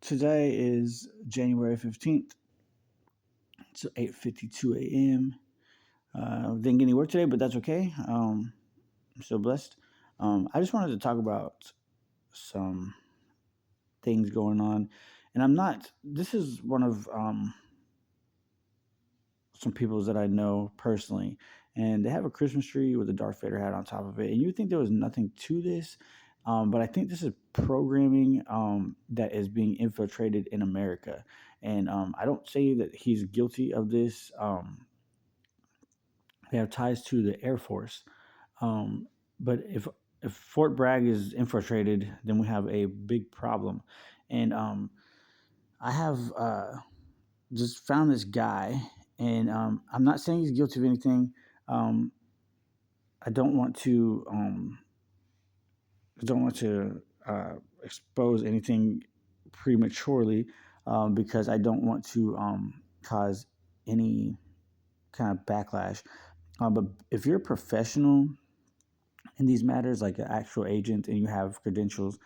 Today is January 15th. It's 8:52 a.m. Didn't get any work today, but that's okay. I'm still blessed. I just wanted to talk about some things going on, and I'm not. This is one of some people that I know personally, and they have a Christmas tree with a Darth Vader hat on top of it. And you would think there was nothing to this, but I think this is programming that is being infiltrated in America. And I don't say that he's guilty of this. They have ties to the Air Force, um, but if Fort Bragg is infiltrated, then we have a big problem. And I have just found this guy, and I'm not saying he's guilty of anything. Um, I don't want to expose anything prematurely because I don't want to cause any kind of backlash. But if you're a professional in these matters, like an actual agent, and you have credentials,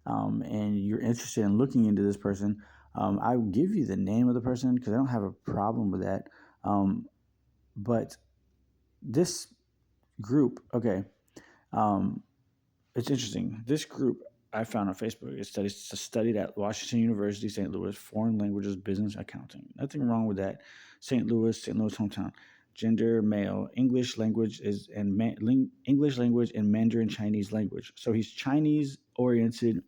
and you're interested in looking into this person, I'll give you the name of the person because I don't have a problem with that. Um, but this group, okay, um, it's interesting. This group I found on Facebook is studied at Washington University, St. Louis, foreign languages, business, accounting. Nothing wrong with that. St. Louis hometown. Gender male. English language and Mandarin Chinese language. So he's Chinese oriented.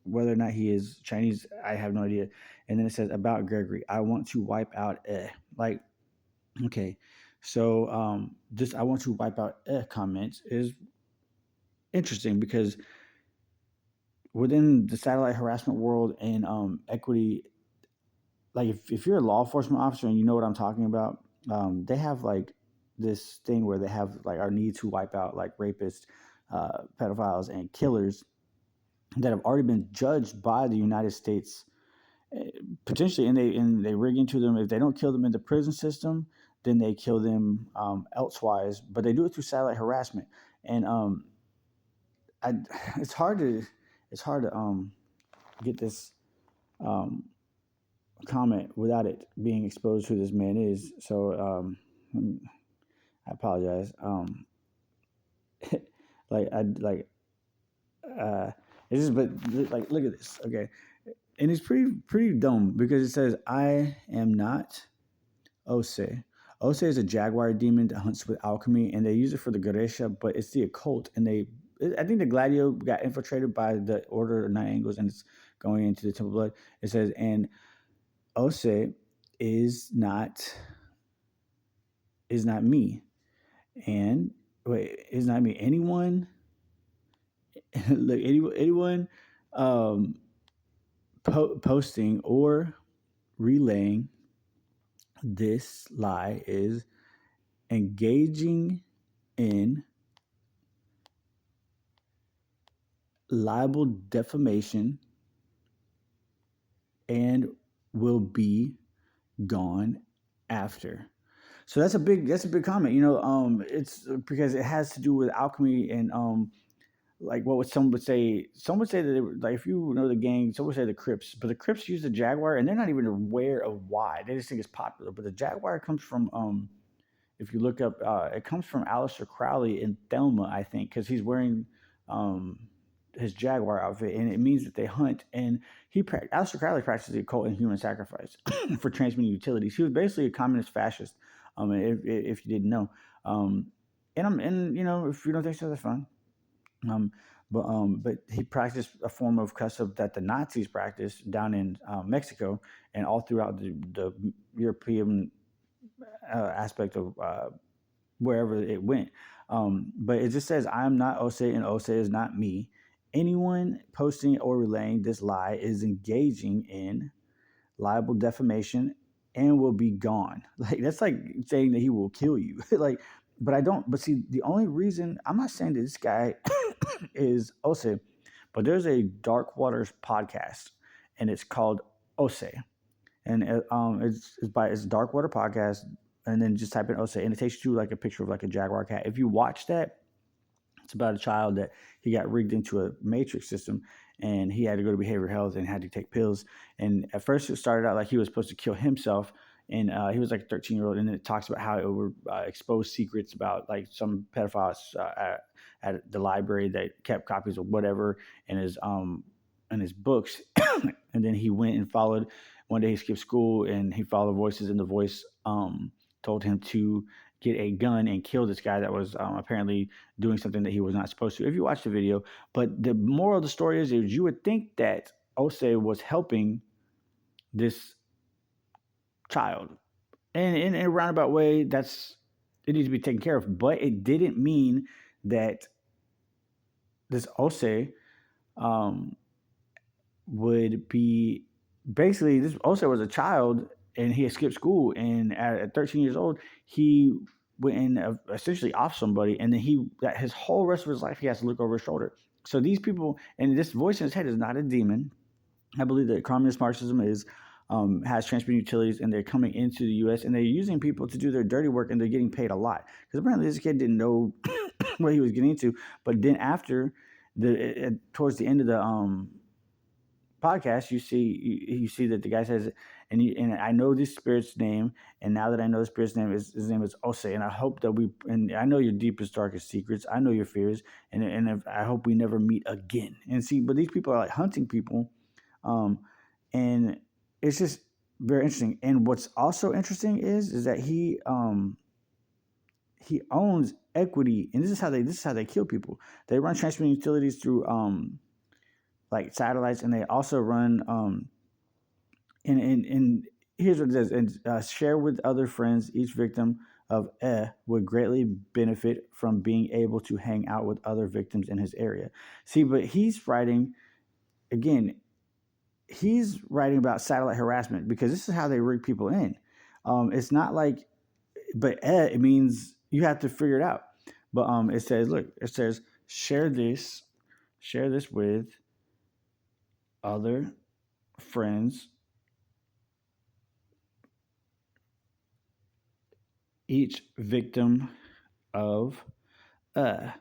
Whether or not he is Chinese, I have no idea. And then it says about Gregory. I want to wipe out like okay. So this I want to wipe out comment is interesting because within the satellite harassment world and equity, like if you're a law enforcement officer and you know what I'm talking about, they have like this thing where they have like our need to wipe out like rapists, pedophiles, and killers that have already been judged by the United States, potentially, and they rig into them. If they don't kill them in the prison system, then they kill them elsewise. But they do it through satellite harassment, and I, it's hard to get this um, comment without it being exposed who this man is. So I apologize. Like I like it's just but like look at this, okay, and it's pretty dumb because it says I am not Ose. Ose is a jaguar demon that hunts with alchemy, and they use it for the Ganesha, but it's the occult, and I think the Gladio got infiltrated by the Order of Nine Angles, and it's going into the Temple Blood. It says, and Ose is not me, and wait, is not me. Anyone, like anyone, um, posting or relaying this lie is engaging in libel defamation and will be gone after. So that's a big comment. It's because it has to do with alchemy and like what would some would say. Some would say that like if you know the gang, some would say the Crips, but the Crips use the Jaguar and they're not even aware of why. They just think it's popular. But the Jaguar comes from if you look up, it comes from Aleister Crowley in Thelma, I think, because he's wearing um, his Jaguar outfit, and it means that they hunt. And Aleister Crowley practiced the occult and human sacrifice for transmitting utilities. He was basically a communist fascist. If you didn't know, and if you don't think so, that's fine. Um, but he practiced a form of custom that the Nazis practiced down in Mexico and all throughout the European aspect of wherever it went. But it just says, I'm not Ose and Ose is not me. Anyone posting or relaying this lie is engaging in libel defamation and will be gone. Like that's like saying that he will kill you. Like, but I don't. But see, the only reason I'm not saying that this guy is Ose, but there's a Dark Waters podcast, and it's called Ose, and it's Dark Water podcast, and then just type in Ose, and it takes you to like a picture of like a jaguar cat. If you watch that, it's about a child that he got rigged into a matrix system, and he had to go to behavioral health and had to take pills. And at first, it started out like he was supposed to kill himself, and he was like a 13-year-old. And then it talks about how it would expose secrets about like some pedophiles at the library that kept copies of whatever in his books. And then he went and followed. One day he skipped school and he followed voices, and the voice told him to get a gun and kill this guy that was apparently doing something that he was not supposed to. If you watch the video, but the moral of the story is you would think that Osei was helping this child, and in a roundabout way, it needs to be taken care of. But it didn't mean that this Osei um, would be basically this Osei was a child and he had skipped school, and at 13 years old he went and essentially off somebody, and then his whole rest of his life he has to look over his shoulder. So these people, and this voice in his head is not a demon. I believe that communist Marxism has transmitted utilities, and they're coming into the U.S. and they're using people to do their dirty work, and they're getting paid a lot because apparently this kid didn't know what he was getting into. But then after towards the end of the podcast, you see that the guy says, and I know this spirit's name, and now that I know the spirit's name, his name is Osei, and I hope that and I know your deepest, darkest secrets, I know your fears, and I hope we never meet again. And see, but these people are like hunting people, and it's just very interesting. And what's also interesting is that he owns equity, and this is how they kill people. They run transmitting utilities through like satellites, and they also run and here's what it says: and share with other friends. Each victim of would greatly benefit from being able to hang out with other victims in his area. See, but he's writing again. He's writing about satellite harassment because this is how they rig people in. It's not like, but it means you have to figure it out. But it says, look, it says share this with other friends. Each victim of and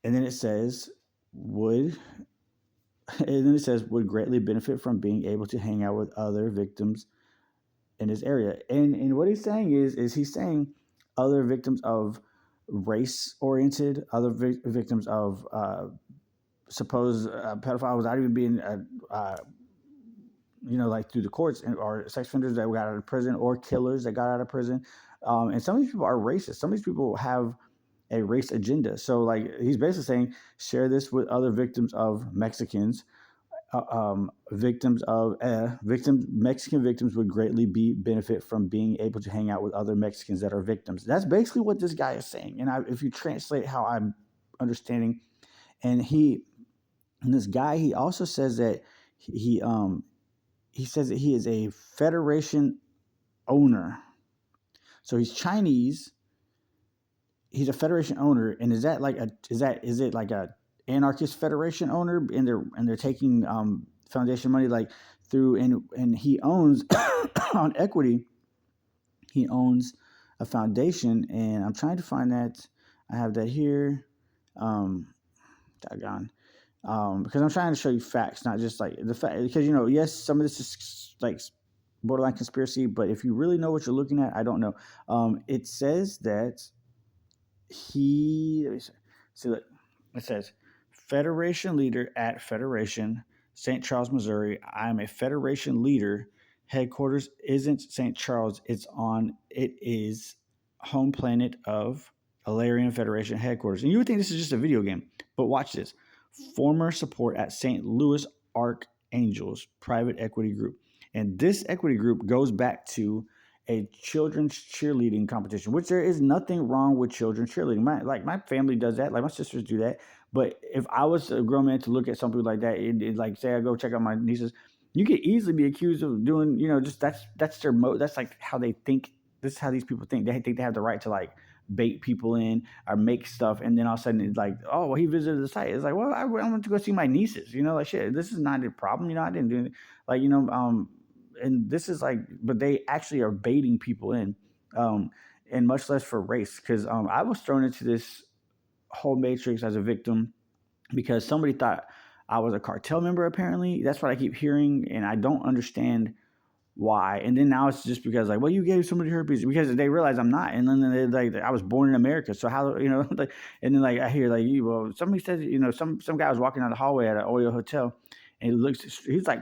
then it says would greatly benefit from being able to hang out with other victims in his area. And what he's saying is he's saying other victims of race oriented, other victims of supposed pedophiles without even being like through the courts, or sex offenders that got out of prison, or killers that got out of prison. And some of these people are racist. Some of these people have a race agenda. So like he's basically saying, share this with other victims of Mexicans. Mexican victims would greatly benefit from being able to hang out with other Mexicans that are victims. That's basically what this guy is saying. And if you translate how I'm understanding, and this guy, he also says that he says that he is a Federation owner. So he's Chinese. He's a Federation owner, and is it like a anarchist Federation owner, and they're taking foundation money like through, and he owns on equity. He owns a foundation, and I'm trying to find that. I have that here. Doggone. Because I'm trying to show you facts, not just like the fact. Because yes, some of this is like borderline conspiracy, but if you really know what you're looking at, I don't know. It says that let me see, look, it says Federation leader at Federation, St. Charles, Missouri. I'm a Federation leader. Headquarters isn't St. Charles. It is home planet of Alarian Federation headquarters. And you would think this is just a video game, but watch this. Former support at St. Louis Archangels private equity group. And this equity group goes back to a children's cheerleading competition, which there is nothing wrong with children's cheerleading. My family does that. Like my sisters do that. But if I was a grown man to look at something like that, like say I go check out my nieces, you could easily be accused of doing, just that's their that's like how they think. This is how these people think. They think they have the right to like bait people in or make stuff, and then all of a sudden it's like, oh, well, he visited the site. It's like, well, I went to go see my nieces. Like shit. This is not a problem. I didn't do anything. Like and this is like, but they actually are baiting people in, and much less for race. Because I was thrown into this whole matrix as a victim because somebody thought I was a cartel member. Apparently, that's what I keep hearing, and I don't understand why. And then now it's just because like, well, you gave somebody herpes because they realize I'm not, and then they like I was born in America, so how like, and then like I hear like, well, somebody said some guy was walking down the hallway at an Oyo hotel, and he's like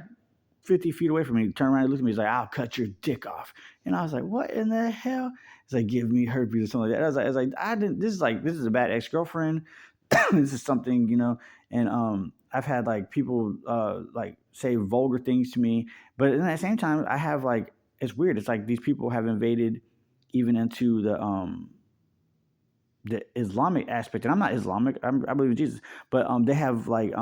50 feet away from me. He turned around and looked at me. He's like, I'll cut your dick off. And I was like, what in the hell? He's like, give me herpes or something like that. I didn't, this is a bad ex-girlfriend. This is something, and I've had like people like say vulgar things to me, but at the same time, I have like, it's weird. It's like these people have invaded even into the Islamic aspect, and I'm not Islamic. I believe in Jesus, but they have like